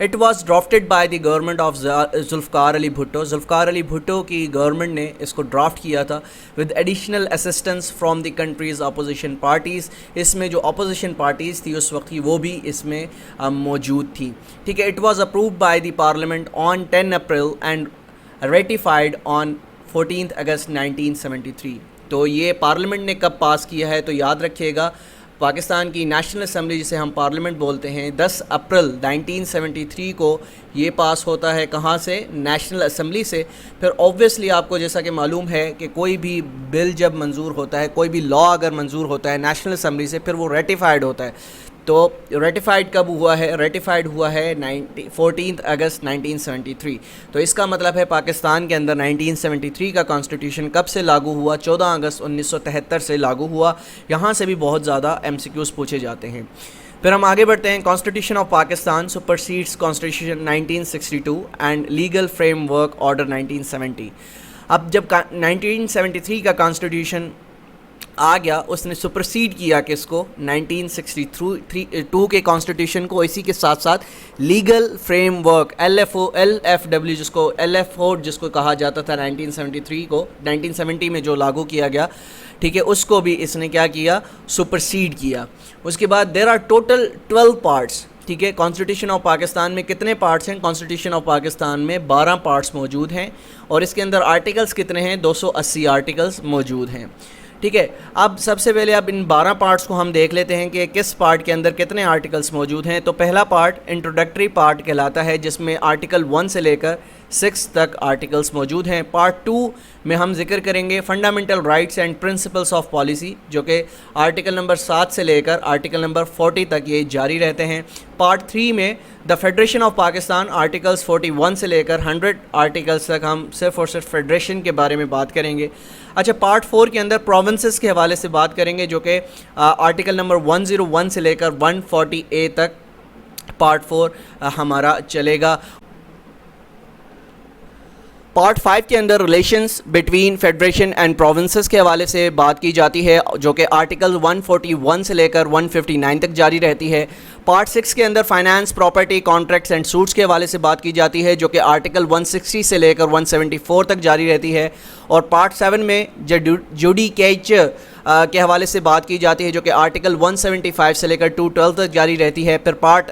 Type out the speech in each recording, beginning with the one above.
It was drafted by the government of Zulfikar Ali Bhutto. Zulfikar Ali Bhutto کی government نے اس کو ڈرافٹ کیا تھا with additional assistance from the countries opposition parties. اس میں جو اپوزیشن پارٹیز تھی اس وقت کی وہ بھی اس میں موجود تھیں. ٹھیک ہے. It was approved by the parliament on 10 April and ratified on 14 August 1973. تو یہ پارلیمنٹ نے کب پاس کیا ہے تو یاد رکھیے گا پاکستان کی نیشنل اسمبلی جسے ہم پارلیمنٹ بولتے ہیں 10 اپریل 1973 کو یہ پاس ہوتا ہے. کہاں سے؟ نیشنل اسمبلی سے. پھر اوبویسلی آپ کو جیسا کہ معلوم ہے کہ کوئی بھی بل جب منظور ہوتا ہے, کوئی بھی لا اگر منظور ہوتا ہے نیشنل اسمبلی سے, پھر وہ ریٹیفائڈ ہوتا ہے. تو ریٹیفائڈ کب ہوا ہے؟ ریٹیفائڈ ہوا ہے 14 اگست 1973. تو اس کا مطلب ہے پاکستان کے اندر 1973 کا کانسٹیٹیوشن کب سے لاگو ہوا؟ 14 اگست 1973 سے لاگو ہوا. یہاں سے بھی بہت زیادہ MCQs پوچھے جاتے ہیں. پھر ہم آگے بڑھتے ہیں. Constitution of Pakistan supersedes constitution 1962 and legal framework order 1970. اب جب 1973 کا کانسٹیٹیوشن آ گیا, اس نے سپرسیڈ کیا کس کو؟ 1962 کے کانسٹیٹیوشن کو. اسی کے ساتھ ساتھ لیگل فریم ورک LFW جس کو کہا جاتا تھا 1973 کو 1970 میں جو لاگو کیا گیا, ٹھیک ہے, اس کو بھی اس نے کیا کیا؟ سپرسیڈ کیا. اس کے بعد دیر آر ٹوٹل 12 پارٹس. ٹھیک ہے. کانسٹیٹیوشن آف پاکستان میں کتنے پارٹس ہیں؟ کانسٹیٹیوشن آف پاکستان میں 12 پارٹس موجود ہیں اور اس کے اندر آرٹیکلس کتنے ہیں؟ 280 آرٹیکلس موجود ہیں. ٹھیک ہے. اب سب سے پہلے اب ان 12 پارٹس کو ہم دیکھ لیتے ہیں کہ کس پارٹ کے اندر کتنے آرٹیکلس موجود ہیں. تو پہلا پارٹ انٹروڈکٹری پارٹ کہلاتا ہے جس میں آرٹیکل 1 سے لے کر 6 تک آرٹیکلس موجود ہیں. پارٹ 2 میں ہم ذکر کریں گے fundamental rights and principles of policy, جو کہ آرٹیکل نمبر 7 سے لے کر آرٹیکل نمبر 40 تک یہ جاری رہتے ہیں. پارٹ 3 میں the federation of Pakistan articles 41 سے لے کر 100 آرٹیکلس تک ہم صرف اور صرف فیڈریشن کے بارے میں بات کریں گے. اچھا, پارٹ 4 کے اندر پروونسز کے حوالے سے بات کریں گے جو کہ آرٹیکل نمبر 101 سے لے کر 140A تک پارٹ 4 ہمارا چلے گا. پارٹ 5 کے اندر relations between federation and provinces کے حوالے سے بات کی جاتی ہے جو کہ آرٹیکل 141 سے لے کر 159 تک جاری رہتی ہے. پارٹ 6 کے اندر finance, property, contracts and suits کے حوالے سے بات کی جاتی ہے جو کہ آرٹیکل 160 سے لے کر 174 تک جاری رہتی ہے. اور پارٹ 7 میں جوڈیکیچر کے حوالے سے بات کی جاتی ہے جو کہ آرٹیکل 175 سے لے کر 212 تک جاری رہتی ہے. پھر پارٹ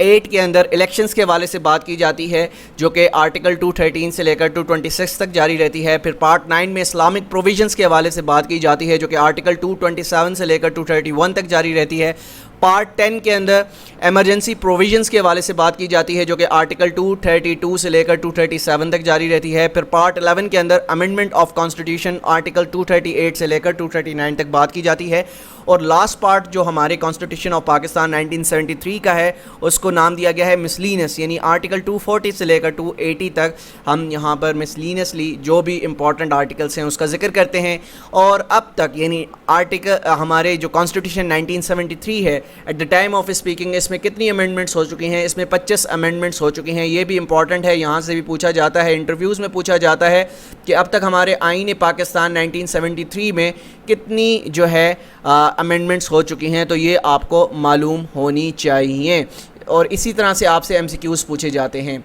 8 کے اندر الیکشنز کے حوالے سے بات کی جاتی ہے جو کہ آرٹیکل 213 سے لے کر 226 تک جاری رہتی ہے. پھر پارٹ 9 میں اسلامک پروویژنز کے حوالے سے بات کی جاتی ہے جو کہ آرٹیکل 227 سے لے کر 231 تک جاری رہتی ہے. پارٹ 10 کے اندر ایمرجنسی پروویژنز کے حوالے سے بات کی جاتی ہے جو کہ آرٹیکل 232 سے لے کر 237 تک جاری رہتی ہے. پھر پارٹ 11 کے اندر امینڈمنٹ آف کانسٹیٹیوشن آرٹیکل 238 سے لے کر 239 تک بات کی جاتی ہے. اور لاسٹ پارٹ جو ہمارے کانسٹیٹیوشن آف پاکستان 1973 کا ہے اس کو نام دیا گیا ہے مسلینس, یعنی آرٹیکل 240 سے لے کر 280 تک ہم یہاں پر مسلینسلی جو بھی امپورٹنٹ آرٹیکلس ہیں اس کا ذکر کرتے ہیں. اور اب تک یعنی آرٹیکل ہمارے جو کانسٹیٹیوشن 1973 ہے at the time of speaking اس میں کتنی امینڈمنٹس ہو چکی ہیں؟ اس میں 25 امینڈمنٹس ہو چکی ہیں. یہ بھی امپورٹنٹ ہے, یہاں سے بھی پوچھا جاتا ہے, انٹرویوز میں پوچھا جاتا ہے کہ اب تک ہمارے آئین پاکستان 1973 میں کتنی جو ہے امینڈمنٹس ہو چکی ہیں, تو یہ آپ کو معلوم ہونی چاہیے. اور اسی طرح سے آپ سے MCQs پوچھے جاتے ہیں.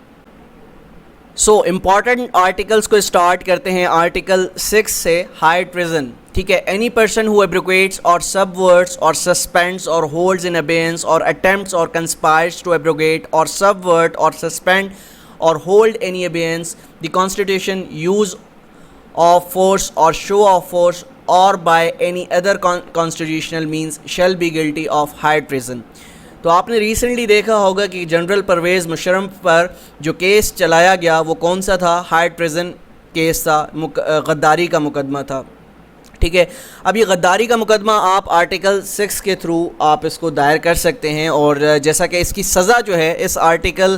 سو امپورٹنٹ آرٹیکلس کو اسٹارٹ کرتے ہیں آرٹیکل 6 سے, ہائی ٹریزن. ٹھیک ہے. اینی پرسن ہو ایبروگیٹس اور سبورٹس اور سسپینڈس اور ہولڈز ان ابیئنس اور اٹیمپٹس اور کنسپائرس ٹو ایبروگیٹ اور سبورٹ or suspend or hold any abeyance the constitution use of force or show of force or by any other constitutional means shall be guilty of high treason. تو آپ نے recently دیکھا ہوگا کہ general Pervez Musharraf پر جو case چلایا گیا وہ کون سا تھا؟ ہائی ٹریزن کیس تھا, غداری کا مقدمہ تھا. ٹھیک ہے. اب یہ غداری کا مقدمہ آپ آرٹیکل 6 کے تھرو آپ اس کو دائر کر سکتے ہیں, اور جیسا کہ اس کی سزا جو ہے اس آرٹیکل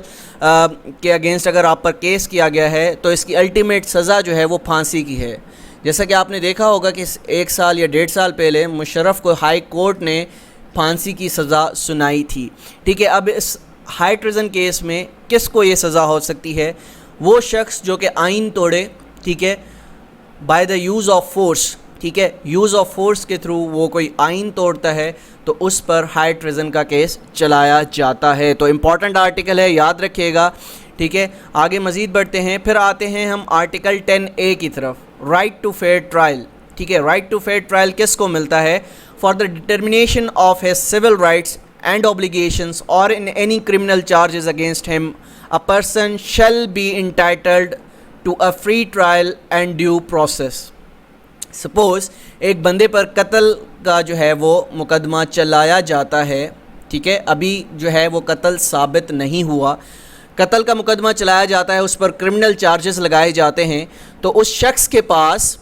کے اگینسٹ اگر آپ پر کیس کیا گیا ہے تو اس کی الٹیمیٹ سزا جو ہے وہ پھانسی کی ہے. جیسا کہ آپ نے دیکھا ہوگا کہ 1 سال یا 1.5 سال پہلے مشرف کو ہائی کورٹ نے پھانسی کی سزا سنائی تھی. ٹھیک ہے. اب اس ہائی ٹریزن کیس میں کس کو یہ سزا ہو سکتی ہے؟ وہ شخص جو کہ آئین توڑے, ٹھیک ہے, by the use of force. ٹھیک ہے. یوز آف فورس کے تھرو وہ کوئی آئین توڑتا ہے تو اس پر ہائی ٹریزن کا کیس چلایا جاتا ہے. تو امپورٹنٹ آرٹیکل ہے, یاد رکھیے گا, ٹھیک ہے. آگے مزید بڑھتے ہیں, پھر آتے ہیں ہم آرٹیکل 10A کی طرف, رائٹ ٹو فیئر ٹرائل. ٹھیک ہے, رائٹ ٹو فیئر ٹرائل کس کو ملتا ہے؟ For the determination of his civil rights and obligations or in any criminal charges against him, a person shall be entitled to a free trial and due process. Suppose ایک بندے پر قتل کا جو ہے وہ مقدمہ چلایا جاتا ہے, ٹھیک ہے, ابھی جو ہے وہ قتل ثابت نہیں ہوا, قتل کا مقدمہ چلایا جاتا ہے, اس پر کرمنل چارجز لگائے جاتے ہیں, تو اس شخص کے پاس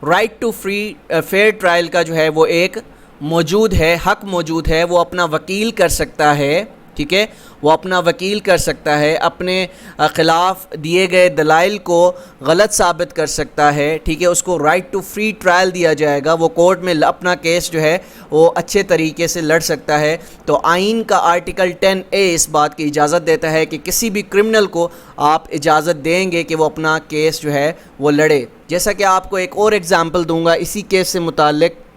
رائٹ ٹو فیئر ٹرائل کا جو ہے وہ ایک موجود ہے, حق موجود ہے. وہ اپنا وکیل کر سکتا ہے, ٹھیک ہے, وہ اپنا وکیل کر سکتا ہے, اپنے خلاف دیے گئے دلائل کو غلط ثابت کر سکتا ہے, ٹھیک ہے, اس کو رائٹ ٹو فری ٹرائل دیا جائے گا, وہ کورٹ میں اپنا کیس جو ہے وہ اچھے طریقے سے لڑ سکتا ہے. تو آئین کا آرٹیکل 10A اس بات کی اجازت دیتا ہے کہ کسی بھی کرمنل کو آپ اجازت دیں گے کہ وہ اپنا کیس جو ہے وہ لڑے. جیسا کہ آپ کو ایک اور ایگزامپل دوں گا اسی کیس سے متعلق.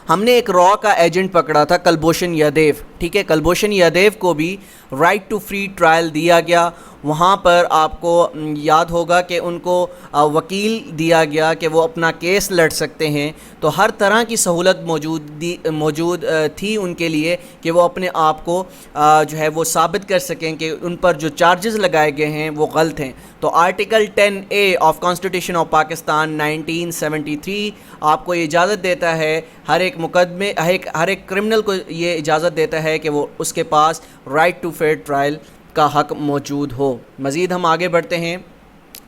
ہم نے ایک را کا ایجنٹ پکڑا تھا, کلبھوشن یادیو, ٹھیک ہے, کلبھوشن یادیو کو بھی رائٹ ٹو فری ٹرائل دیا گیا. وہاں پر آپ کو یاد ہوگا کہ ان کو وکیل دیا گیا کہ وہ اپنا کیس لڑ سکتے ہیں. تو ہر طرح کی سہولت موجود تھی ان کے لیے کہ وہ اپنے آپ کو جو ہے وہ ثابت کر سکیں کہ ان پر جو چارجز لگائے گئے ہیں وہ غلط ہیں. تو article 10A of constitution of Pakistan 1973 آپ کو یہ اجازت دیتا ہے, ہر ایک کرمنل کو یہ اجازت دیتا ہے کہ وہ اس کے پاس رائٹ ٹو فیئر ٹرائل کا حق موجود ہو. مزید ہم آگے بڑھتے ہیں.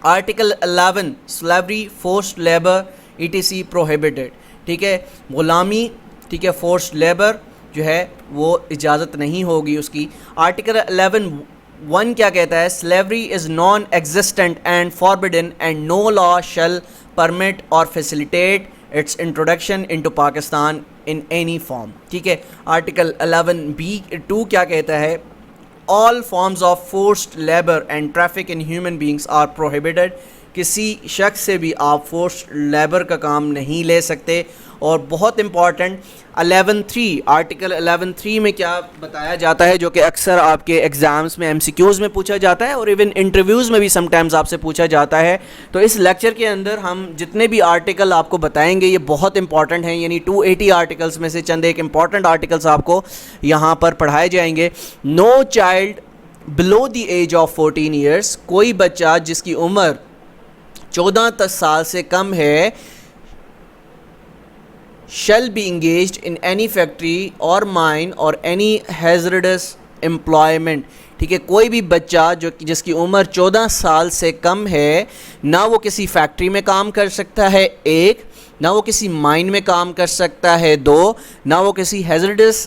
Article 11 slavery forced labour ETC prohibited, ٹھیک ہے, غلامی, ٹھیک ہے, فورسڈ لیبر جو ہے وہ اجازت نہیں ہوگی اس کی. آرٹیکل 11(1) کیا کہتا ہے؟ Slavery is non existent and forbidden and no law shall permit or facilitate its introduction into Pakistan in any form. ٹھیک ہے. آرٹیکل 11(B)(2) کیا کہتا ہے؟ all forms of forced labor and traffic in human beings are prohibited. کسی شخص سے بھی آپ فورسڈ لیبر کا کام نہیں لے سکتے. اور بہت امپورٹنٹ 11(3) آرٹیکل 11(3) میں کیا بتایا جاتا ہے, جو کہ اکثر آپ کے ایگزامز میں MCQs میں پوچھا جاتا ہے اور ایون انٹرویوز میں بھی سم ٹائمز آپ سے پوچھا جاتا ہے. تو اس لیکچر کے اندر ہم جتنے بھی آرٹیکل آپ کو بتائیں گے یہ بہت امپورٹنٹ ہیں, یعنی 280 آرٹیکلز میں سے چند ایک امپورٹنٹ آرٹیکلز آپ کو یہاں پر پڑھائے جائیں گے. No child below the age of 14 years, کوئی بچہ جس کی عمر 14 سال سے کم ہے, shall be engaged in any factory or mine or any hazardous employment. ٹھیک ہے, کوئی بھی بچہ جس کی عمر 14 سال سے کم ہے, نہ وہ کسی فیکٹری میں کام کر سکتا ہے, ایک, نہ وہ کسی مائن میں کام کر سکتا ہے, دو, نہ وہ کسی ہیزرڈس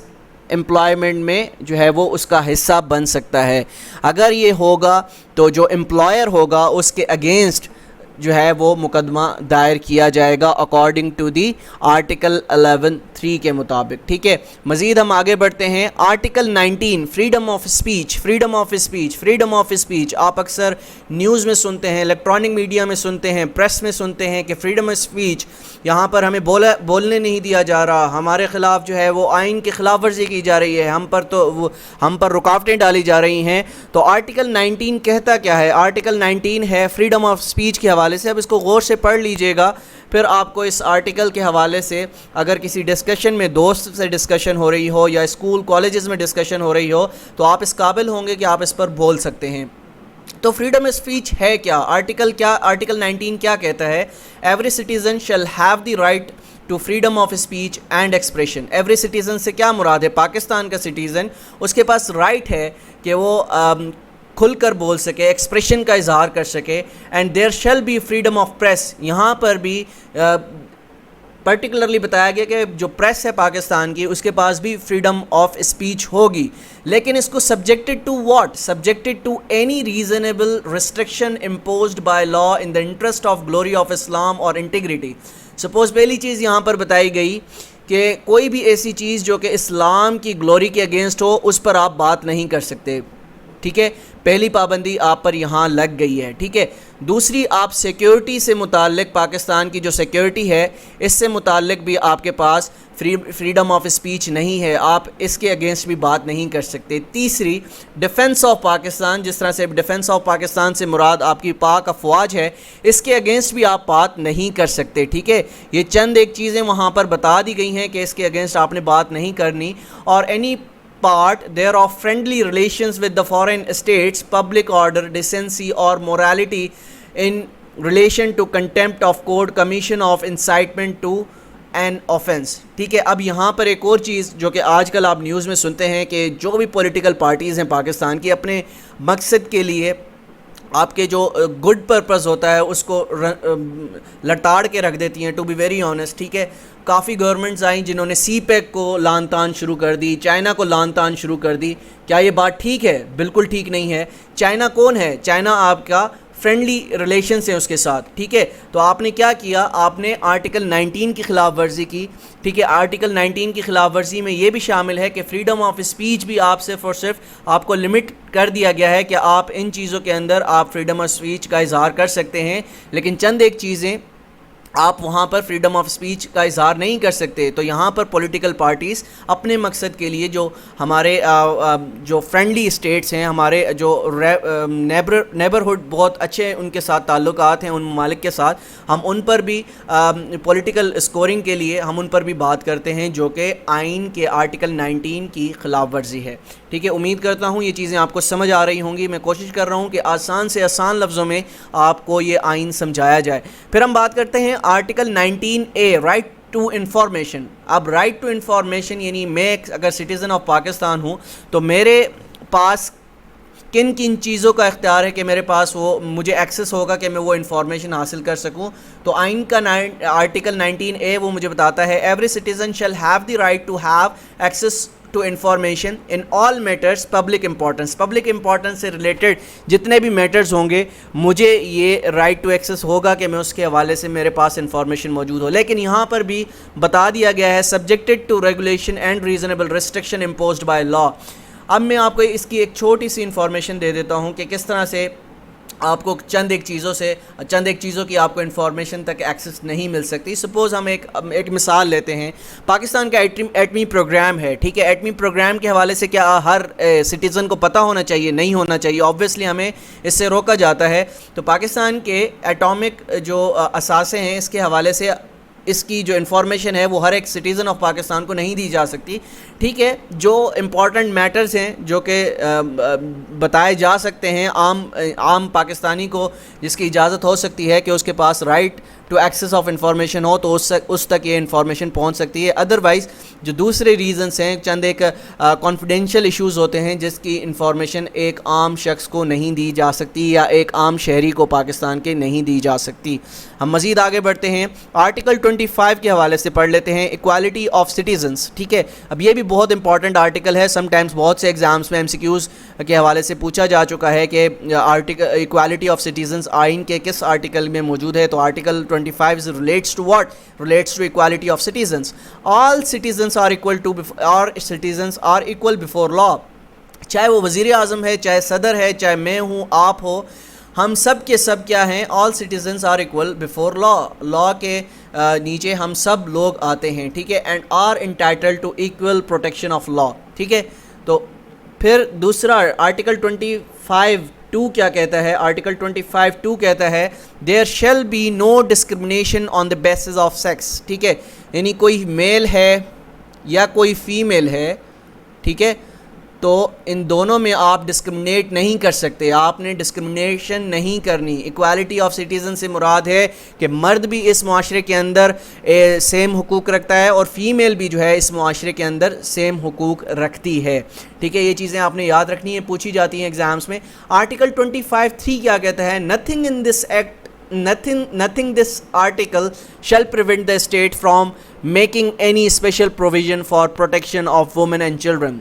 امپلائمنٹ میں جو ہے وہ اس کا حصہ بن سکتا ہے. اگر یہ ہوگا تو جو امپلائر ہوگا اس کے اگینسٹ جو ہے وہ مقدمہ دائر کیا جائے گا اکارڈنگ ٹو دی آرٹیکل 11(3) کے مطابق. ٹھیک ہے. مزید ہم آگے بڑھتے ہیں. Article 19 freedom of speech. Freedom of speech, freedom of speech آپ اکثر نیوز میں سنتے ہیں, الیکٹرانک میڈیا میں سنتے ہیں, پریس میں سنتے ہیں کہ فریڈم آف اسپیچ یہاں پر ہمیں بولنے نہیں دیا جا رہا, ہمارے خلاف جو ہے وہ آئین کی خلاف ورزی کی جا رہی ہے, ہم پر رکاوٹیں ڈالی جا رہی ہیں. تو آرٹیکل 19 کہتا کیا ہے؟ آرٹیکل 19 ہے فریڈم آف اسپیچ کے حوالے سے. اب اس کو غور سے پڑھ لیجئے گا, پھر آپ کو اس آرٹیکل کے حوالے سے اگر کسی ڈسکشن میں دوست سے ڈسکشن ہو رہی ہو یا اسکول کالجز میں ڈسکشن ہو رہی ہو تو آپ اس قابل ہوں گے کہ آپ اس پر بول سکتے ہیں. تو فریڈم آف اسپیچ ہے کیا؟ آرٹیکل 19 کیا کہتا ہے؟ Every citizen shall have the right to freedom of speech and expression. Every citizen سے کیا مراد ہے؟ پاکستان کا سٹیزن, اس کے پاس رائٹ ہے کہ وہ کھل کر بول سکے, ایکسپریشن کا اظہار کر سکے. And there shall be freedom of press. یہاں پر بھی پرٹیکولرلی بتایا گیا کہ جو پریس ہے پاکستان کی اس کے پاس بھی فریڈم آف اسپیچ ہوگی, لیکن اس کو subjected to what? Subjected to any reasonable restriction imposed by law in the interest of glory of Islam or integrity. Suppose پہلی چیز یہاں پر بتائی گئی کہ کوئی بھی ایسی چیز جو کہ اسلام کی گلوری کے اگینسٹ ہو اس پر آپ بات نہیں کر سکتے. ٹھیک ہے. پہلی پابندی آپ پر یہاں لگ گئی ہے، ٹھیک ہے۔ دوسری، آپ سیکیورٹی سے متعلق پاکستان کی جو سیکیورٹی ہے اس سے متعلق بھی آپ کے پاس فریڈم آف اسپیچ نہیں ہے، آپ اس کے اگینسٹ بھی بات نہیں کر سکتے۔ تیسری، ڈیفنس آف پاکستان، جس طرح سے ڈیفنس آف پاکستان سے مراد آپ کی پاک افواج ہے، اس کے اگینسٹ بھی آپ بات نہیں کر سکتے، ٹھیک ہے۔ یہ چند ایک چیزیں وہاں پر بتا دی گئی ہیں کہ اس کے اگینسٹ آپ نے بات نہیں کرنی۔ اور any part there of friendly relations with the foreign states, public order, decency or morality in relation to contempt of court, commission of incitement to an offense، ٹھیک ہے۔ اب یہاں پر ایک اور چیز جو کہ آج کل آپ نیوز میں سنتے ہیں کہ جو بھی پولیٹیکل پارٹیز ہیں پاکستان کی، اپنے مقصد کے لیے آپ کے جو گڈ پرپز ہوتا ہے اس کو لٹاڑ کے رکھ دیتی ہیں، ٹو بی ویری آنیسٹ، ٹھیک ہے۔ کافی گورنمنٹس آئیں جنہوں نے سی پیک کو لان تان شروع کر دی، چائنا کو لان تان شروع کر دی۔ کیا یہ بات ٹھیک ہے؟ بالکل ٹھیک نہیں ہے۔ چائنا کون ہے؟ چائنا آپ کا فرینڈلی ریلیشنس ہیں اس کے ساتھ، ٹھیک ہے۔ تو آپ نے کیا کیا؟ آپ نے آرٹیکل 19 کی خلاف ورزی کی، ٹھیک ہے۔ آرٹیکل 19 کی خلاف ورزی میں یہ بھی شامل ہے کہ فریڈم آف اسپیچ بھی آپ صرف اور صرف آپ کو لمٹ کر دیا گیا ہے کہ آپ ان چیزوں کے اندر آپ فریڈم آف اسپیچ کا اظہار کر سکتے ہیں، لیکن چند ایک چیزیں آپ وہاں پر فریڈم آف اسپیچ کا اظہار نہیں کر سکتے۔ تو یہاں پر پولیٹیکل پارٹیز اپنے مقصد کے لیے جو ہمارے جو فرینڈلی اسٹیٹس ہیں، ہمارے جو نیبرہڈ بہت اچھے ان کے ساتھ تعلقات ہیں ان ممالک کے ساتھ، ہم ان پر بھی پولیٹیکل اسکورنگ کے لیے ہم ان پر بھی بات کرتے ہیں، جو کہ آئین کے آرٹیکل 19 کی خلاف ورزی ہے، ٹھیک ہے۔ امید کرتا ہوں یہ چیزیں آپ کو سمجھ آ رہی ہوں گی۔ میں کوشش کر رہا ہوں کہ آسان سے آسان لفظوں میں آپ کو یہ آئین سمجھایا جائے۔ پھر ہم بات کرتے ہیں article 19A، right to information. اب رائٹ ٹو انفارمیشن یعنی میں اگر سٹیزن آف پاکستان ہوں تو میرے پاس کن کن چیزوں کا اختیار ہے کہ میرے پاس وہ مجھے ایکسیس ہوگا کہ میں وہ انفارمیشن حاصل کر سکوں۔ تو آئین کا آرٹیکل 19A وہ مجھے بتاتا ہے every citizen shall have the right to have access to information in all matters public importance. Public importance سے ریلیٹڈ جتنے بھی میٹرز ہوں گے مجھے یہ رائٹ ٹو ایکسیس ہوگا کہ میں اس کے حوالے سے میرے پاس انفارمیشن موجود ہو۔ لیکن یہاں پر بھی بتا دیا گیا ہے subjected to regulation and reasonable restriction imposed by law. اب میں آپ کو اس کی ایک چھوٹی سی انفارمیشن دے دیتا ہوں کہ کس طرح سے آپ کو چند ایک چیزوں کی آپ کو انفارمیشن تک ایکسیس نہیں مل سکتی۔ سپوز ہم ایک مثال لیتے ہیں، پاکستان کا ایٹمی پروگرام ہے، ٹھیک ہے۔ ایٹمی پروگرام کے حوالے سے کیا ہر سٹیزن کو پتہ ہونا چاہیے؟ نہیں ہونا چاہیے، آبویسلی ہمیں اس سے روکا جاتا ہے۔ تو پاکستان کے ایٹامک جو اثاثے ہیں اس کے حوالے سے اس کی جو انفارمیشن ہے وہ ہر ایک سٹیزن آف پاکستان کو نہیں دی جا سکتی، ٹھیک ہے۔ جو امپورٹنٹ میٹرز ہیں جو کہ بتائے جا سکتے ہیں عام پاکستانی کو، جس کی اجازت ہو سکتی ہے کہ اس کے پاس right to access of information ہو، تو اس تک یہ انفارمیشن پہنچ سکتی ہے۔ ادروائز جو دوسرے ریزنس ہیں، چند ایک کانفیڈینشیل ایشوز ہوتے ہیں جس کی انفارمیشن ایک عام شخص کو نہیں دی جا سکتی یا ایک عام شہری کو پاکستان کے نہیں دی جا سکتی۔ ہم مزید آگے بڑھتے ہیں، آرٹیکل 25 کے حوالے سے پڑھ لیتے ہیں، ایکوالٹی آف سٹیزنس، ٹھیک ہے۔ اب یہ بھی بہت امپورٹنٹ آرٹیکل ہے، سم ٹائمز بہت سے ایگزامس میں MCQs کے حوالے سے پوچھا جا چکا ہے کہ آرٹیکل ایکوالٹی آف سٹیزنس آئین کے کس آرٹیکل میں موجود ہے۔ تو article 25 relates to what? Relates to equality of citizens. All citizens are equal before law. چاہے وہ وزیر اعظم ہے، چاہے صدر ہے، چاہے میں ہوں، آپ ہو، ہم سب کے سب کیا ہیں؟ all citizens are equal before law. law کے نیچے ہم سب لوگ آتے ہیں، ٹھیک ہے، and are entitled to equal protection of law، ٹھیک ہے۔ تو پھر دوسرا آرٹیکل 25(2) کیا کہتا ہے؟ آرٹیکل 25(2) کہتا ہے there shall be no discrimination on the basis of sex، ٹھیک ہے۔ یعنی کوئی میل ہے یا کوئی فیمیل ہے، ٹھیک ہے، تو ان دونوں میں آپ ڈسکرمنیٹ نہیں کر سکتے، آپ نے ڈسکرمنیشن نہیں کرنی۔ ایکوالٹی آف سٹیزن سے مراد ہے کہ مرد بھی اس معاشرے کے اندر سیم حقوق رکھتا ہے اور فیمیل بھی جو ہے اس معاشرے کے اندر سیم حقوق رکھتی ہے، ٹھیک ہے۔ یہ چیزیں آپ نے یاد رکھنی ہیں، پوچھی جاتی ہیں ایگزامس میں۔ آرٹیکل 25(3) کیا کہتا ہے؟ Nothing this article shall prevent the state from making any special provision for protection of women and children۔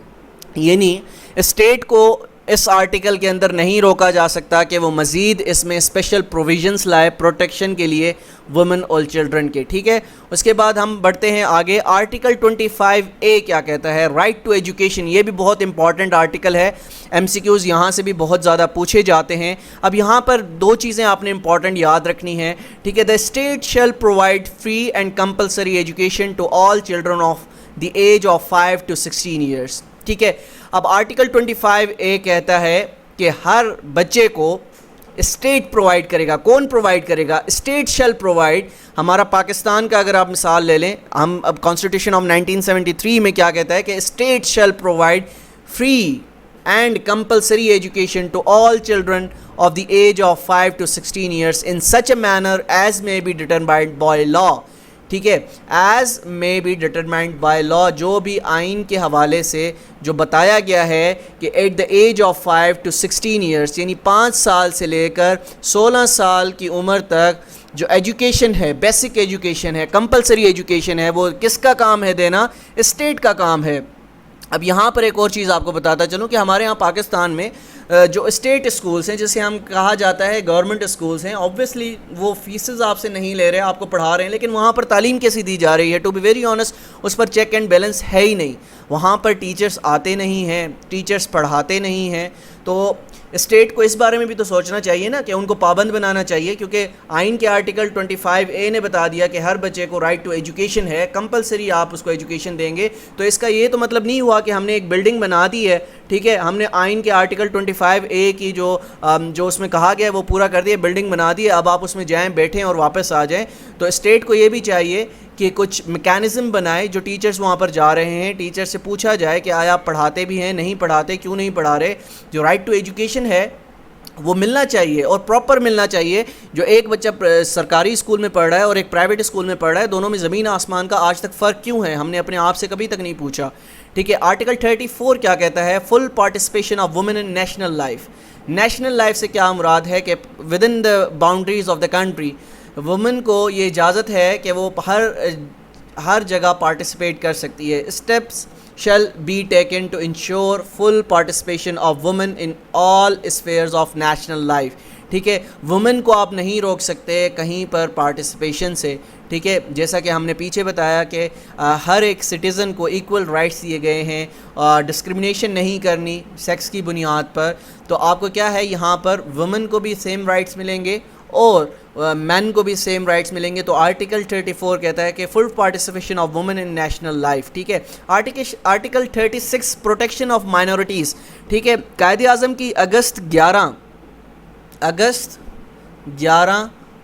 یعنی اسٹیٹ کو اس آرٹیکل کے اندر نہیں روکا جا سکتا کہ وہ مزید اس میں اسپیشل پروویژنس لائے پروٹیکشن کے لیے وومن اور چلڈرن کے. ٹھیک ہے, اس کے بعد ہم بڑھتے ہیں آگے. آرٹیکل 25A کیا کہتا ہے؟ Right to education. یہ بھی بہت امپورٹنٹ آرٹیکل ہے, ایم سی کیوز یہاں سے بھی بہت زیادہ پوچھے جاتے ہیں. اب یہاں پر دو چیزیں آپ نے امپورٹنٹ یاد رکھنی ہیں. ٹھیک ہے, the state shall provide free and compulsory education to all children of the age of 5 to 16 years. ٹھیک ہے, اب آرٹیکل 25A کہتا ہے کہ ہر بچے کو اسٹیٹ پرووائڈ کرے گا. کون پرووائڈ کرے گا؟ State shall provide. ہمارا پاکستان کا اگر آپ مثال لے لیں, ہم اب کانسٹیٹیوشن آف 1973 میں کیا کہتا ہے کہ state shall provide free and compulsory education to all children of the age of 5 to 16 years in such a manner as may be determined by law. ٹھیک ہے, as may be determined by law, جو بھی آئین کے حوالے سے جو بتایا گیا ہے کہ at the age of 5 to 16 years, یعنی 5 سال سے لے کر 16 سال کی عمر تک جو ایجوکیشن ہے, بیسک ایجوکیشن ہے, کمپلسری ایجوکیشن ہے, وہ کس کا کام ہے دینا؟ اسٹیٹ کا کام ہے. اب یہاں پر ایک اور چیز آپ کو بتاتا چلوں کہ ہمارے ہاں پاکستان میں جو اسٹیٹ اسکولس ہیں, جسے ہم کہا جاتا ہے گورنمنٹ اسکولس ہیں, آبویسلی وہ فیسز آپ سے نہیں لے رہے, آپ کو پڑھا رہے ہیں, لیکن وہاں پر تعلیم کیسی دی جا رہی ہے؟ ٹو بی ویری آنیسٹ, اس پر چیک اینڈ بیلنس ہے ہی نہیں. وہاں پر ٹیچرس آتے نہیں ہیں, ٹیچرس پڑھاتے نہیں ہیں. تو اسٹیٹ کو اس بارے میں بھی تو سوچنا چاہیے نا کہ ان کو پابند بنانا چاہیے, کیونکہ آئین کے آرٹیکل 25A نے بتا دیا کہ ہر بچے کو رائٹ ٹو ایجوکیشن ہے, کمپلسری آپ اس کو ایجوکیشن دیں گے. تو اس کا یہ تو مطلب نہیں ہوا کہ ہم نے ایک بلڈنگ بنا دی ہے. ٹھیک ہے, ہم نے آئین کے آرٹیکل 25A کی جو اس میں کہا گیا ہے وہ پورا کر دیا, بلڈنگ بنا دی ہے, اب آپ اس میں جائیں, بیٹھیں اور واپس آ جائیں. تو اسٹیٹ کو یہ بھی چاہیے کہ کچھ میکینزم بنائے, جو ٹیچرز وہاں پر جا رہے ہیں ٹیچر سے پوچھا جائے کہ آیا آپ پڑھاتے بھی ہیں, نہیں پڑھاتے, کیوں نہیں پڑھا رہے. جو رائٹ ٹو ایجوکیشن ہے وہ ملنا چاہیے اور پراپر ملنا چاہیے. جو ایک بچہ سرکاری اسکول میں پڑھ رہا ہے اور ایک پرائیویٹ اسکول میں پڑھ رہا ہے, دونوں میں زمین آسمان کا آج تک فرق کیوں ہے؟ ہم نے اپنے آپ سے کبھی تک نہیں پوچھا. ٹھیک ہے, آرٹیکل 34 کیا کہتا ہے؟ Full participation of women in national life. National life سے کیا مراد ہے کہ within the boundaries of the country women کو یہ اجازت ہے کہ وہ ہر جگہ پارٹیسپیٹ کر سکتی ہے. Steps shall be taken to ensure full participation of women in all spheres of national life. ٹھیک ہے, وومن کو آپ نہیں روک سکتے کہیں پر پارٹیسپیشن سے. ٹھیک ہے, جیسا کہ ہم نے پیچھے بتایا کہ ہر ایک سٹیزن کو ایکول رائٹس دیے گئے ہیں, ڈسکرمنیشن نہیں کرنی سیکس کی بنیاد پر. تو آپ کو کیا ہے, یہاں پر وومن کو بھی سیم رائٹس ملیں گے اور مین کو بھی سیم رائٹس ملیں گے. تو آرٹیکل 34 کہتا ہے کہ full participation of women in national life. ٹھیک ہے, آرٹیکل 36 پروٹیکشن آف مائنورٹیز. ٹھیک ہے, قائد اعظم کی اگست 11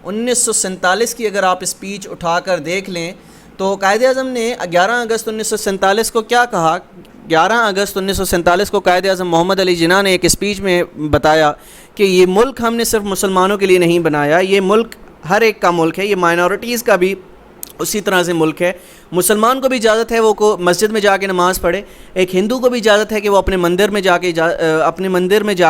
1947 کی اگر آپ اسپیچ اٹھا کر دیکھ لیں تو قائد اعظم نے 11 اگست 1947 کو کیا کہا؟ 11 اگست 1947 کو قائد اعظم محمد علی جناح نے ایک اسپیچ میں بتایا کہ یہ ملک ہم نے صرف مسلمانوں کے لیے نہیں بنایا, یہ ملک ہر ایک کا ملک ہے, یہ مائنورٹیز کا بھی اسی طرح سے ملک ہے. مسلمان کو بھی اجازت ہے وہ کو مسجد میں جا کے نماز پڑھے, ایک ہندو کو بھی اجازت ہے کہ وہ اپنے مندر میں جا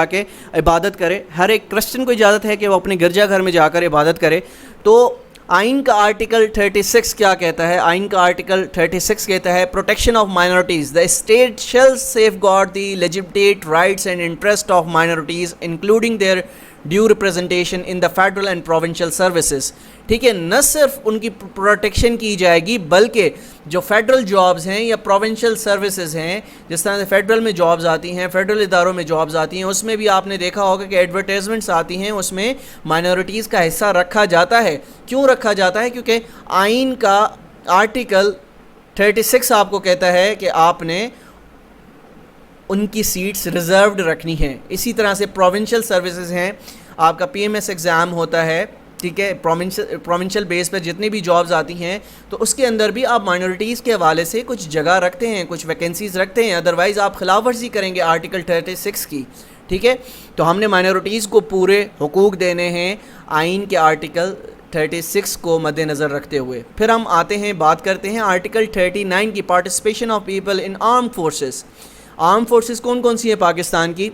کے عبادت کرے, ہر ایک کرسچن کو اجازت ہے کہ وہ اپنے گرجا گھر میں جا کر عبادت کرے. تو آئین کا آرٹیکل 36 کیا کہتا ہے؟ آئین کا آرٹیکل 36 کہتا ہے protection of minorities. The state shall safeguard the legitimate rights and interest of minorities including their due representation in the federal and provincial services. ٹھیک ہے, نہ صرف ان کی پروٹیکشن کی جائے گی بلکہ جو فیڈرل جابز ہیں یا پروونشل سروسز ہیں, جس طرح سے فیڈرل میں جابز آتی ہیں, فیڈرل اداروں میں جابز آتی ہیں, اس میں بھی آپ نے دیکھا ہوگا کہ ایڈورٹائزمنٹس آتی ہیں, اس میں مائنورٹیز کا حصہ رکھا جاتا ہے. کیوں رکھا جاتا ہے؟ کیونکہ آئین کا آرٹیکل 36 آپ کو کہتا ہے کہ آپ نے ان کی سیٹس ریزروڈ رکھنی ہیں. اسی طرح سے پروونشل سروسز ہیں, آپ کا PMS ایگزام ہوتا ہے. ٹھیک ہے, پروونشل بیس پر جتنی بھی جابز آتی ہیں تو اس کے اندر بھی آپ مائنورٹیز کے حوالے سے کچھ جگہ رکھتے ہیں, کچھ ویکنسیز رکھتے ہیں, ادروائز آپ خلاف ورزی کریں گے آرٹیکل 36 کی. ٹھیک ہے, تو ہم نے مائنورٹیز کو پورے حقوق دینے ہیں آئین کے آرٹیکل 36 کو مد نظر رکھتے ہوئے. پھر ہم آتے ہیں, بات کرتے ہیں آرٹیکل 39 کی, participation of people in arm forces. Arm forces کون کون سی ہیں پاکستان کی؟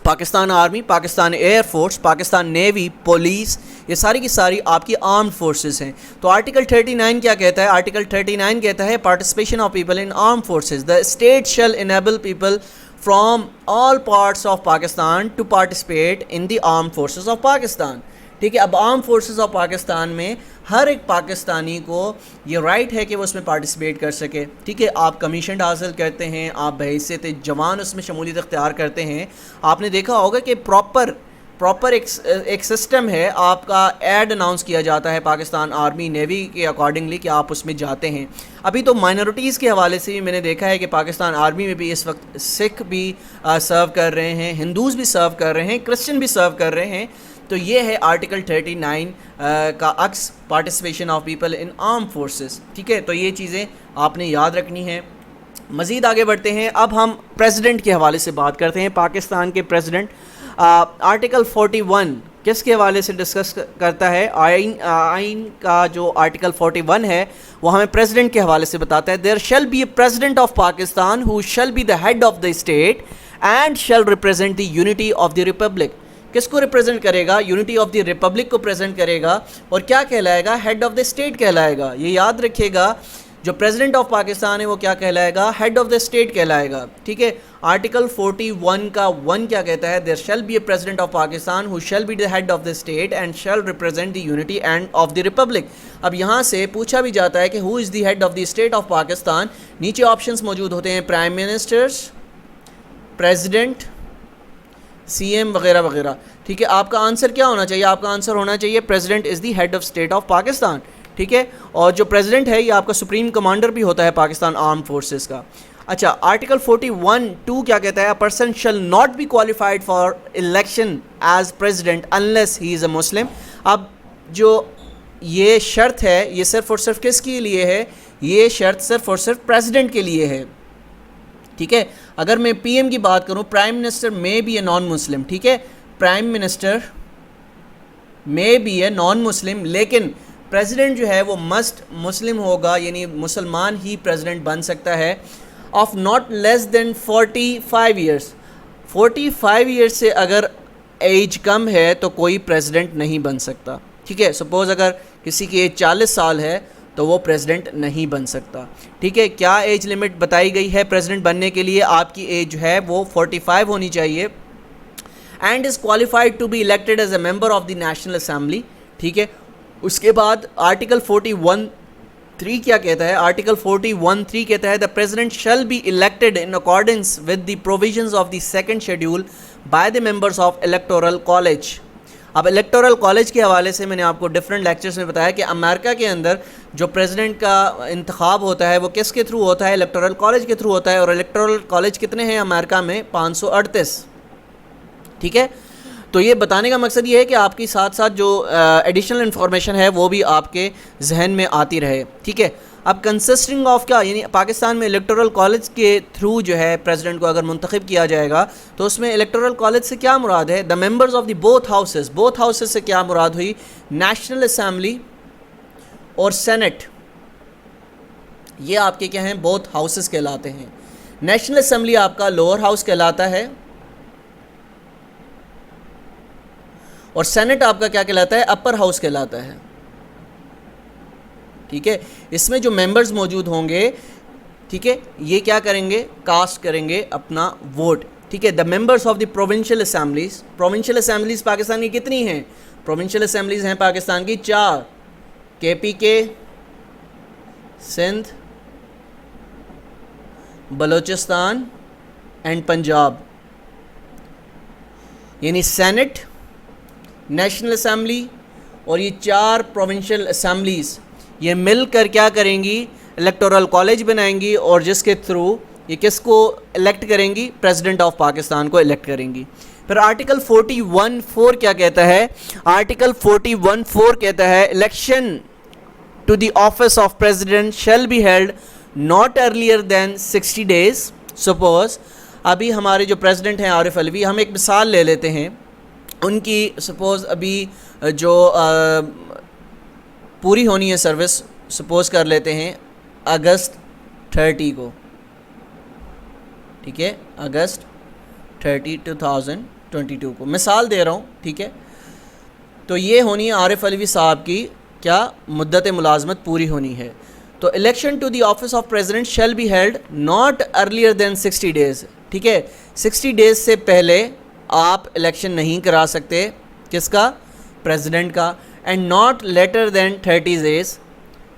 Pakistan army, Pakistan air force, Pakistan navy, police, یہ ساری کی ساری آپ کی آرمڈ فورسز ہیں. تو آرٹیکل 39 کیا کہتا ہے؟ آرٹیکل 39 کہتا ہے participation of people in arm forces. The state shall enable people from all parts of Pakistan to participate in the armed forces of Pakistan. ٹھیک ہے, اب آرم فورسز آف پاکستان میں ہر ایک پاکستانی کو یہ رائٹ ہے کہ وہ اس میں پارٹیسپیٹ کر سکے. ٹھیک ہے, آپ کمیشن حاصل کرتے ہیں, آپ بحیثیت جوان اس میں شمولیت اختیار کرتے ہیں. آپ نے دیکھا ہوگا کہ پراپر ایک سسٹم ہے, آپ کا ایڈ اناؤنس کیا جاتا ہے پاکستان آرمی نیوی کے اکارڈنگلی کہ آپ اس میں جاتے ہیں. ابھی تو مائنورٹیز کے حوالے سے بھی میں نے دیکھا ہے کہ پاکستان آرمی میں بھی اس وقت سکھ بھی سرو کر رہے ہیں, ہندوز بھی سرو کر رہے ہیں, کرسچن بھی سرو کر رہے ہیں. تو یہ ہے آرٹیکل 39 کا عکس, participation of people in arm forces. ٹھیک ہے, تو یہ چیزیں آپ نے یاد رکھنی ہیں. مزید آگے بڑھتے ہیں, اب ہم پریزیڈنٹ کے حوالے سے بات کرتے ہیں. پاکستان کے پریزیڈنٹ, آرٹیکل 41 کس کے حوالے سے ڈسکس کرتا ہے؟ آئین کا جو آرٹیکل 41 ہے وہ ہمیں پریزیڈنٹ کے حوالے سے بتاتا ہے. There shall be a president of Pakistan who shall be the head of the state and shall represent the unity of the republic. کس کو ریپرزینٹ کرے گا؟ یونٹی آف دی ریپبلک کو پریزنٹ کرے گا. اور کیا کہلائے گا؟ ہیڈ آف دا اسٹیٹ کہلائے گا. یہ یاد رکھیے گا, جو پریزیڈنٹ آف پاکستان ہے وہ کیا کہلائے گا؟ ہیڈ آف دا اسٹیٹ کہلائے گا. ٹھیک ہے, آرٹیکل 41 کا 1 کیا کہتا ہے؟ There shall be a president of Pakistan who shall be the head of the state and shall represent the unity and of the republic. اب یہاں سے پوچھا بھی جاتا ہے کہ who is the head of the state of Pakistan. نیچے options موجود ہوتے ہیں, prime ministers, president, C M وغیرہ وغیرہ. ٹھیک ہے, آپ کا آنسر کیا ہونا چاہیے؟ آپ کا آنسر ہونا چاہیے president is the head of state of Pakistan. ٹھیک ہے, اور جو پریزیڈنٹ ہے یہ آپ کا سپریم کمانڈر بھی ہوتا ہے پاکستان آرم فورسز کا. اچھا, آرٹیکل 41(2) کیا کہتا ہے؟ A person shall not be qualified for election as president unless he is a Muslim. اب جو یہ شرط ہے یہ صرف اور صرف کس کے لیے ہے؟ یہ شرط صرف اور صرف پریزیڈنٹ کے لیے ہے. ٹھیک ہے, اگر میں پی ایم کی بات کروں, پرائم منسٹر میں بی اے نان مسلم. ٹھیک ہے, پرائم منسٹر میں بی اے نان مسلم, لیکن پریزیڈنٹ جو ہے وہ مسٹ مسلم ہوگا, یعنی مسلمان ہی پریزیڈنٹ بن سکتا ہے. Of not less than 45 years. 45 years سے اگر ایج کم ہے تو کوئی پریزیڈنٹ نہیں بن سکتا. ٹھیک ہے, سپوز اگر کسی کی ایج 40 سال ہے تو وہ پریزیڈنٹ نہیں بن سکتا. ٹھیک ہے, کیا ایج لمٹ بتائی گئی ہے پریزیڈنٹ بننے کے لیے؟ آپ کی ایج جو ہے وہ 45 ہونی چاہیے. And is qualified to be elected as a member of the national assembly. ٹھیک ہے, اس کے بعد آرٹیکل 41(3) کیا کہتا ہے؟ آرٹیکل 41(3) کہتا ہے the president shall be elected in accordance with the provisions of the second schedule by the members of electoral college. اب الیکٹورل کالج کے حوالے سے میں نے آپ کو ڈفرینٹ لیکچرز میں بتایا کہ امریکہ کے اندر جو پریزیڈنٹ کا انتخاب ہوتا ہے وہ کس کے تھرو ہوتا ہے؟ الیکٹورل کالج کے تھرو ہوتا ہے. اور الیکٹورل کالج کتنے ہیں امریکہ میں؟ 538. ٹھیک ہے, تو یہ بتانے کا مقصد یہ ہے کہ آپ کی ساتھ ساتھ جو ایڈیشنل انفارمیشن ہے وہ بھی آپ کے ذہن میں آتی رہے. ٹھیک ہے, اب کنسسٹنگ آف کیا, یعنی پاکستان میں الیکٹورل کالج کے تھرو جو ہے پریزیڈنٹ کو اگر منتخب کیا جائے گا تو اس میں الیکٹورل کالج سے کیا مراد ہے؟ The members of the both houses. Both houses سے کیا مراد ہوئی؟ نیشنل اسمبلی اور سینٹ. یہ آپ کے کیا ہیں؟ بوتھ ہاؤسز کہلاتے ہیں. نیشنل اسمبلی آپ کا لوور ہاؤس کہلاتا ہے اور سینٹ آپ کا کیا کہلاتا ہے؟ اپر ہاؤس کہلاتا ہے. ٹھیک ہے, اس میں جو ممبرز موجود ہوں گے, ٹھیک ہے, یہ کیا کریں گے؟ کاسٹ کریں گے اپنا ووٹ. ٹھیک ہے, the members of the provincial assemblies. Provincial assemblies Pakistan کی کتنی ہیں؟ پروونشل اسمبلیز ہیں پاکستان کی 4, KPK, سندھ, بلوچستان اینڈ پنجاب. یعنی سینٹ, نیشنل اسمبلی اور یہ 4 پروونشل اسمبلیز یہ مل کر کیا کریں گی؟ الیکٹورل کالج بنائیں گی اور جس کے تھرو یہ کس کو الیکٹ کریں گی؟ پریزیڈنٹ آف پاکستان کو الیکٹ کریں گی. پھر آرٹیکل 41(4) کیا کہتا ہے؟ آرٹیکل 41(4) کہتا ہے election to the office of president shall be held not earlier than 60 days. Suppose ابھی ہمارے جو پریزیڈنٹ ہیں عارف علوی, ہم ایک مثال لے لیتے ہیں, ان کی سپوز ابھی جو پوری ہونی ہے سروس, سپوز کر لیتے ہیں اگست 30 کو. ٹھیک ہے, اگست 30 2022 کو مثال دے رہا ہوں. ٹھیک ہے, تو یہ ہونی ہے عارف علوی صاحب کی کیا مدت ملازمت پوری ہونی ہے. تو election to the office of president shall be held not earlier than 60 days. ٹھیک ہے. 60 ڈیز سے پہلے آپ الیکشن نہیں کرا سکتے. کس کا؟ پریزیڈنٹ کا. And not later than 30 days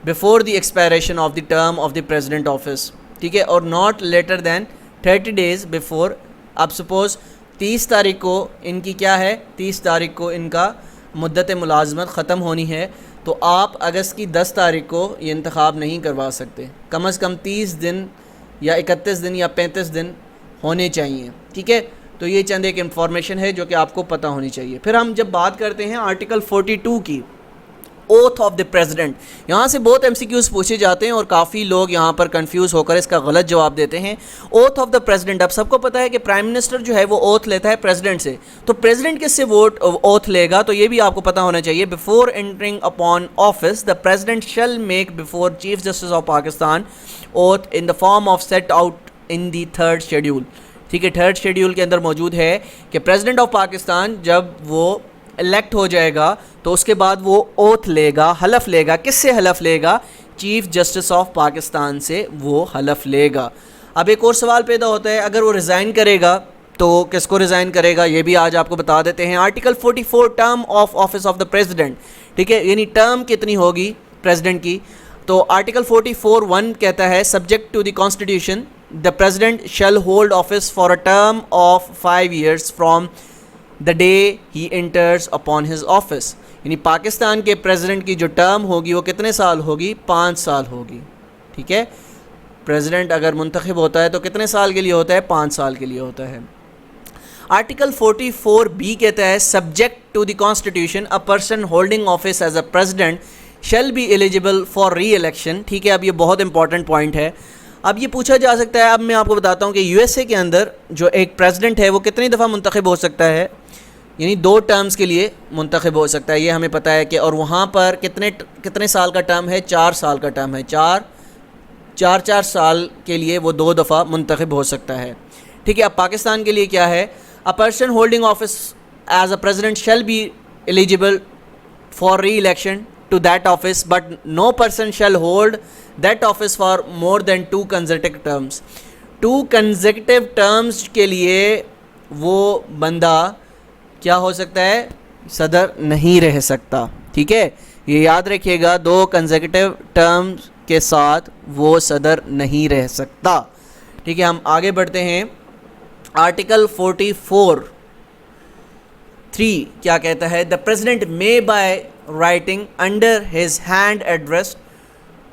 before the expiration of the term of the president office. ٹھیک ہے, اور not later than 30 days before. اب سپوز 30 تاریخ کو ان کی کیا ہے, 30 تاریخ کو ان کا مدت ملازمت ختم ہونی ہے, تو آپ اگست کی 10 تاریخ کو یہ انتخاب نہیں کروا سکتے. کم از کم 30 دن یا 31 دن یا 35 دن ہونے چاہیے. ٹھیک ہے, تو یہ چند ایک انفارمیشن ہے جو کہ آپ کو پتہ ہونی چاہیے. پھر ہم جب بات کرتے ہیں آرٹیکل 42 کی, اوتھ آف دی پریزیڈنٹ, یہاں سے بہت MCQs پوچھے جاتے ہیں اور کافی لوگ یہاں پر کنفیوز ہو کر اس کا غلط جواب دیتے ہیں. اوتھ آف دا پریزیڈنٹ, اب سب کو پتہ ہے کہ پرائم منسٹر جو ہے وہ اوتھ لیتا ہے پریزیڈنٹ سے, تو پریزیڈنٹ کس سے اوتھ لے گا, تو یہ بھی آپ کو پتہ ہونا چاہیے. Before entering upon office the president shall make before chief justice of Pakistan oath in the form of set out in the 3rd schedule. ٹھیک ہے, 3rd schedule کے اندر موجود ہے کہ پریزیڈنٹ آف پاکستان جب وہ الیکٹ ہو جائے گا تو اس کے بعد وہ اوتھ لے گا, حلف لے گا. کس سے حلف لے گا؟ چیف جسٹس آف پاکستان سے وہ حلف لے گا. اب ایک اور سوال پیدا ہوتا ہے, اگر وہ ریزائن کرے گا تو کس کو ریزائن کرے گا, یہ بھی آج آپ کو بتا دیتے ہیں. Article 44 term of office of the president. ٹھیک ہے, یعنی ٹرم کتنی ہوگی پریزیڈنٹ کی, تو آرٹیکل 44(1) کہتا ہے subject to the constitution the president shall hold office for a term of 5 years from the day he enters upon his office. یعنی پاکستان کے پریزیڈنٹ کی جو ٹرم ہوگی وہ کتنے سال ہوگی؟ 5 سال ہوگی. ٹھیک ہے, پریزیڈنٹ اگر منتخب ہوتا ہے تو کتنے سال کے لیے ہوتا ہے؟ 5 سال کے لیے ہوتا ہے. آرٹیکل 44(b) کہتا ہے subject to the constitution a person holding office as a president shall be eligible for re-election. ٹھیک ہے, اب یہ بہت امپورٹنٹ پوائنٹ ہے. اب یہ پوچھا جا سکتا ہے, اب میں آپ کو بتاتا ہوں کہ USA کے اندر جو ایک پریزیڈنٹ ہے وہ کتنی دفعہ منتخب ہو سکتا ہے, یعنی 2 ٹرمز کے لیے منتخب ہو سکتا ہے, یہ ہمیں پتہ ہے کہ. اور وہاں پر کتنے سال کا ٹرم ہے؟ 4 سال کا ٹرم ہے. 4 سال کے لیے وہ 2 دفعہ منتخب ہو سکتا ہے. ٹھیک ہے, اب پاکستان کے لیے کیا ہے؟ A person holding office as a president shall be eligible for re-election to that office but no person shall hold that office for more than 2 consecutive terms. 2 consecutive terms کے لیے وہ بندہ کیا ہو سکتا ہے؟ صدر نہیں رہ سکتا. ٹھیک ہے, یہ یاد رکھیے گا, 2 consecutive terms کے ساتھ وہ صدر نہیں رہ سکتا. ٹھیک ہے, ہم آگے بڑھتے ہیں. آرٹیکل 44(3) کیا کہتا ہے؟ The president may by writing under his hand address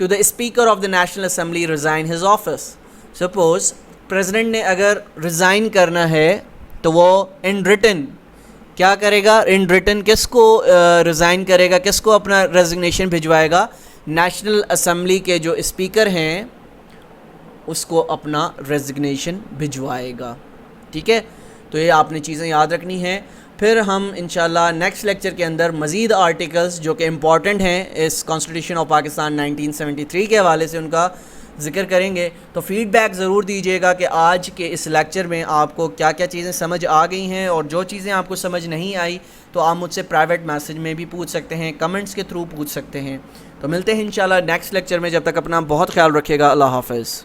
to the speaker of the national assembly resign his office. Suppose president نے اگر ریزائن کرنا ہے تو وہ ان ریٹن کیا کرے گا؟ ان ریٹن کس کو ریزائن کرے گا, کس کو اپنا ریزگنیشن بھجوائے گا؟ نیشنل اسمبلی کے جو اسپیکر ہیں اس کو اپنا ریزگنیشن بھجوائے گا. ٹھیک ہے, تو یہ آپ نے چیزیں یاد رکھنی ہیں. پھر ہم انشاءاللہ نیکسٹ لیکچر کے اندر مزید آرٹیکلز جو کہ امپورٹنٹ ہیں اس کانسٹیٹیوشن آف پاکستان 1973 کے حوالے سے ان کا ذکر کریں گے. تو فیڈ بیک ضرور دیجیے گا کہ آج کے اس لیکچر میں آپ کو کیا کیا چیزیں سمجھ آ گئی ہیں, اور جو چیزیں آپ کو سمجھ نہیں آئی تو آپ مجھ سے پرائیویٹ میسج میں بھی پوچھ سکتے ہیں, کمنٹس کے تھرو پوچھ سکتے ہیں. تو ملتے ہیں انشاءاللہ نیکسٹ لیکچر میں, جب تک اپنا بہت خیال رکھیے گا. اللہ حافظ.